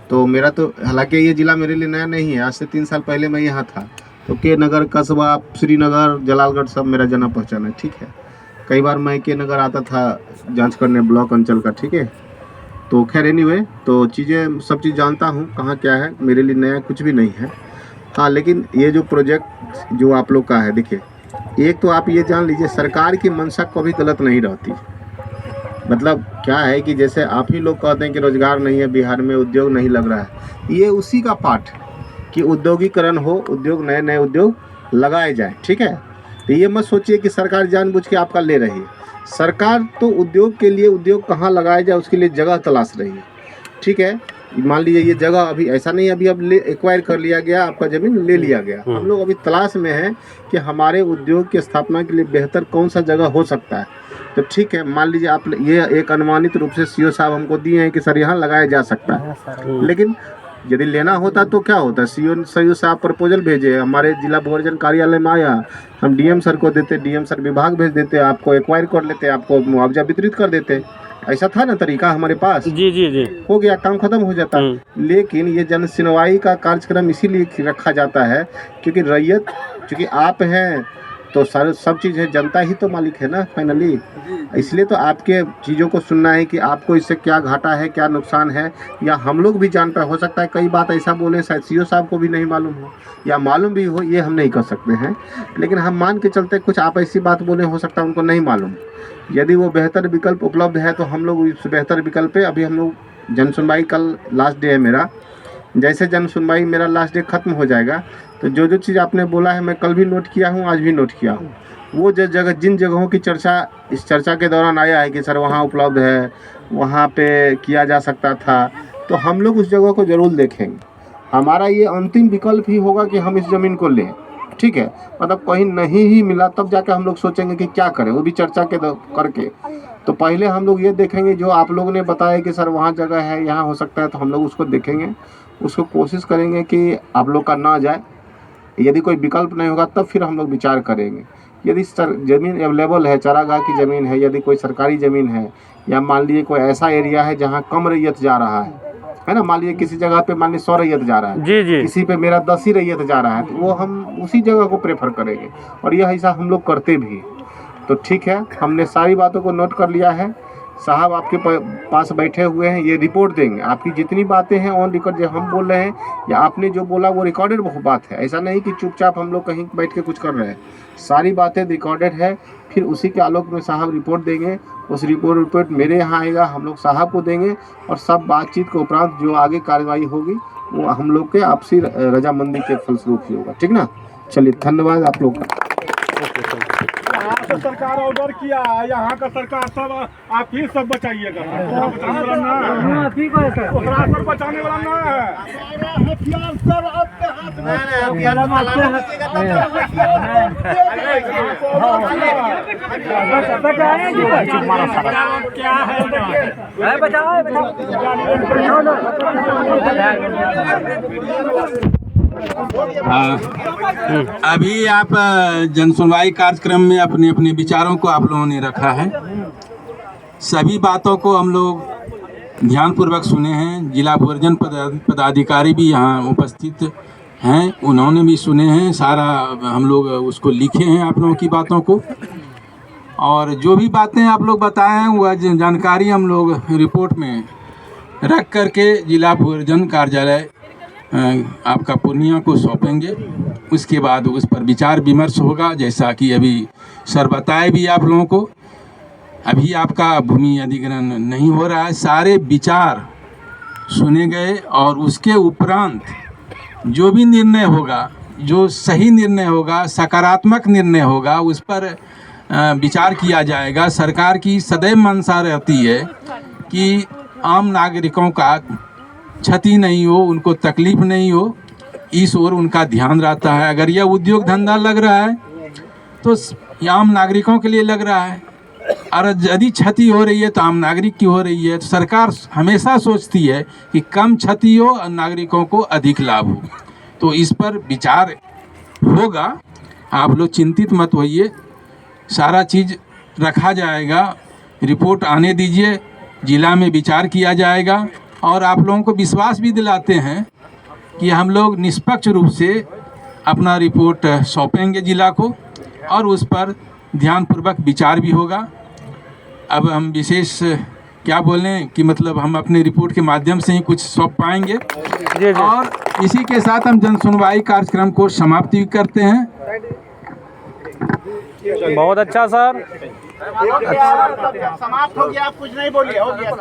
तो मेरा तो हालांकि ये ज़िला मेरे लिए नया नहीं है, आज से 3 साल पहले मैं यहाँ था। तो के नगर, कस्बा, श्रीनगर, जलालगढ़ सब मेरा जाना पहचान है, ठीक है। कई बार मैं के नगर आता था जांच करने ब्लॉक अंचल का, ठीक है। तो खैर एनीवे, तो चीज़ें सब चीज़ जानता हूँ कहाँ क्या है, मेरे लिए नया कुछ भी नहीं है। हाँ, लेकिन ये जो प्रोजेक्ट जो आप लोग का है, देखिए, एक तो आप ये जान लीजिए सरकार की मंशा कभी गलत नहीं रहती। मतलब क्या है कि जैसे आप ही लोग कहते हैं कि रोजगार नहीं है बिहार में, उद्योग नहीं लग रहा है, ये उसी का पाठ कि उद्योगीकरण हो, उद्योग, नए नए उद्योग लगाए जाए, ठीक है। तो ये मत सोचिए कि सरकार जानबूझ के आपका ले रही है। सरकार तो उद्योग के लिए, उद्योग कहाँ लगाया जाए उसके लिए जगह तलाश रही है, ठीक है। मान लीजिए ये जगह अभी ऐसा नहीं अभी अब ले एक्वायर कर लिया गया, आपका ज़मीन ले लिया गया, हम लोग अभी तलाश में हैं कि हमारे उद्योग की स्थापना के लिए बेहतर कौन सा जगह हो सकता है। तो ठीक है, मान लीजिए आप ये एक अनुमानित रूप से सीओ साहब हमको दिए हैं कि सर यहाँ लगाया जा सकता है, लेकिन यदि लेना होता तो क्या होता, सीओ साहब प्रपोजल भेजे, हमारे जिला भूअर्जन कार्यालय में आया, हम डीएम सर को देते, डीएम सर विभाग भेज देते, आपको एक्वायर कर लेते, आपको मुआवजा वितरित कर देते। ऐसा था ना तरीका हमारे पास, जी जी जी, हो गया, काम खत्म हो जाता। लेकिन ये जन सुनवाई का कार्यक्रम इसीलिए रखा जाता है क्योंकि रैयत, क्योंकि आप हैं तो सारे सब चीज़ है, जनता ही तो मालिक है ना फाइनली। इसलिए तो आपके चीज़ों को सुनना है कि आपको इससे क्या घाटा है, क्या नुकसान है, या हम लोग भी जान पाए। हो सकता है कई बात ऐसा बोले शायद सीओ साहब को भी नहीं मालूम हो, या मालूम भी हो, ये हम नहीं कर सकते हैं, लेकिन हम मान के चलते कुछ आप ऐसी बात बोले, हो सकता है उनको नहीं मालूम। यदि वो बेहतर विकल्प उपलब्ध है तो हम लोग इस बेहतर विकल्प पे, अभी हम लोग जन सुनवाई कल लास्ट डे है मेरा, जैसे जन सुनवाई मेरा लास्ट डे खत्म हो जाएगा तो जो जो चीज़ आपने बोला है मैं कल भी नोट किया हूँ, आज भी नोट किया हूँ। वो जो जगह, जिन जगहों की चर्चा इस चर्चा के दौरान आया है कि सर वहाँ उपलब्ध है, वहाँ पे किया जा सकता था, तो हम लोग उस जगह को ज़रूर देखेंगे। हमारा ये अंतिम विकल्प ही होगा कि हम इस ज़मीन को लें, ठीक है। मतलब कहीं नहीं ही मिला तब जाके हम लोग सोचेंगे कि क्या करें, वो भी चर्चा के करके। तो पहले हम लोग ये देखेंगे जो आप लोगों ने बताया कि सर वहाँ जगह है, यहाँ हो सकता है, तो हम लोग उसको देखेंगे, उसको कोशिश करेंगे कि आप लोग का ना जाए। यदि कोई विकल्प नहीं होगा तब फिर हम लोग विचार करेंगे। यदि ज़मीन अवेलेबल है, चारागाह की ज़मीन है, यदि कोई सरकारी ज़मीन है, या मान लीजिए कोई ऐसा एरिया है जहाँ कम रैयत जा रहा है ना, मान लीजिए किसी जगह पे मान लीजिए 100 रैयत जा रहा है, जी जी, किसी पे मेरा 10 ही रैयत जा रहा है, तो वो हम उसी जगह को प्रेफर करेंगे, और यह ऐसा हम लोग करते भी। तो ठीक है, हमने सारी बातों को नोट कर लिया है। साहब आपके पास बैठे हुए हैं, ये रिपोर्ट देंगे, आपकी जितनी बातें हैं ऑन रिकॉर्ड, जो हम बोल रहे हैं या आपने जो बोला वो रिकॉर्डेड बात है। ऐसा नहीं कि चुपचाप हम लोग कहीं बैठ के कुछ कर रहे हैं, सारी बातें रिकॉर्डेड है। फिर उसी के आलोक में साहब रिपोर्ट देंगे, उस रिपोर्ट मेरे यहाँ आएगा, हम लोग साहब को देंगे, और सब बातचीत के उपरांत जो आगे कार्रवाई होगी वो हम लोग के आपसी रजामंदी के फलस्वरूप ही होगा, ठीक ना। चलिए, धन्यवाद आप लोग का। यहाँ से सरकार ऑर्डर किया है, यहाँ का सरकार सब आप ही सब बचाइएगा, बचाने वाला ना है, सब बचाने वाला ना है। हथियार सब आपके हाथ में अभी आप जन सुनवाई कार्यक्रम में अपने अपने विचारों को आप लोगों ने रखा है। सभी बातों को हम लोग ध्यानपूर्वक सुने हैं। जिला भूअर्जन पदाधिकारी भी यहाँ उपस्थित हैं, उन्होंने भी सुने हैं। सारा हम लोग उसको लिखे हैं आप लोगों की बातों को, और जो भी बातें आप लोग बताए हैं वह जानकारी हम लोग रिपोर्ट में रख करके जिला भूअर्जन कार्यालय आपका पूर्णिया को सौंपेंगे। उसके बाद उस पर विचार विमर्श होगा, जैसा कि अभी सर बताए भी आप लोगों को। अभी आपका भूमि अधिग्रहण नहीं हो रहा है, सारे विचार सुने गए, और उसके उपरांत जो भी निर्णय होगा, जो सही निर्णय होगा, सकारात्मक निर्णय होगा, उस पर विचार किया जाएगा। सरकार की सदैव मंशा रहती है कि आम नागरिकों का क्षति नहीं हो, उनको तकलीफ नहीं हो, इस ओर उनका ध्यान रहता है। अगर यह उद्योग धंधा लग रहा है तो आम नागरिकों के लिए लग रहा है, और यदि क्षति हो रही है तो आम नागरिक की हो रही है। तो सरकार हमेशा सोचती है कि कम क्षति हो और नागरिकों को अधिक लाभ हो। तो इस पर विचार होगा, आप लोग चिंतित मत होइए, सारा चीज़ रखा जाएगा। रिपोर्ट आने दीजिए, जिला में विचार किया जाएगा, और आप लोगों को विश्वास भी दिलाते हैं कि हम लोग निष्पक्ष रूप से अपना रिपोर्ट सौंपेंगे जिला को और उस पर ध्यानपूर्वक विचार भी होगा। अब हम विशेष क्या बोलें कि मतलब हम अपने रिपोर्ट के माध्यम से ही कुछ सौंप पाएंगे और इसी के साथ हम जन सुनवाई कार्यक्रम को समाप्ति करते हैं। बहुत अच्छा सर। समाप्त हो गया, आप कुछ नहीं बोलिए, हो गया।